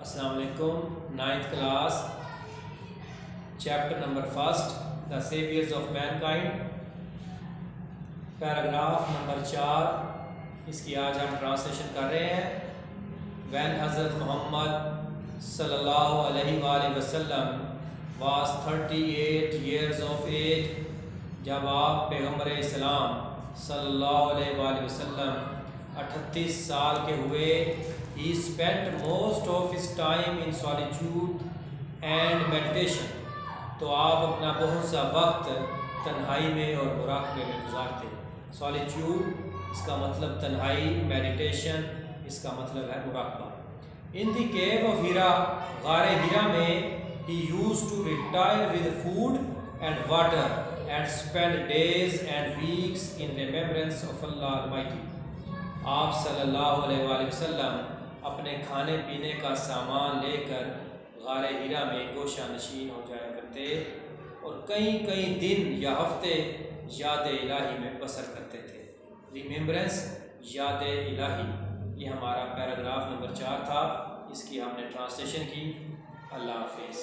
अस्सलाम वालेकुम। 9th class, chapter number 1, the saviours of Mankind, paragraph number 4। इसकी आज हम ट्रांसलेशन कर रहे हैं। वैन हज़रत मोहम्मद सल्लल्लाहु अलैहि वसल्लम वाज 38 years of age, जब आप पैगम्बर इस्लाम सल्लल्लाहु अलैहि वसल्लम 38 साल के हुए, he spent most of his time in solitude and meditation, तो आप अपना बहुत सा वक्त तन्हाई में और मुराक़बे में गुजारते। सॉलिट्यूड इसका मतलब तन्हाई, मेडिटेशन इसका मतलब है मुराक़बा। इन द केव ऑफ हीरा, गारे हीरा में, he used to retire with food and water and spend days and weeks in remembrance of Allah Almighty। आप सल्लल्लाहु अलैहि वसल्लम अपने खाने पीने का सामान लेकर गारे हीरा में गोशा नशीन हो जाया करते और कई कई दिन या हफ्ते याद इलाही में बसर करते थे। रिमेम्बरेंस, याद इलाही, ये हमारा पैराग्राफ नंबर 4 था। इसकी हमने ट्रांसलेशन की। अल्लाह हाफिज़।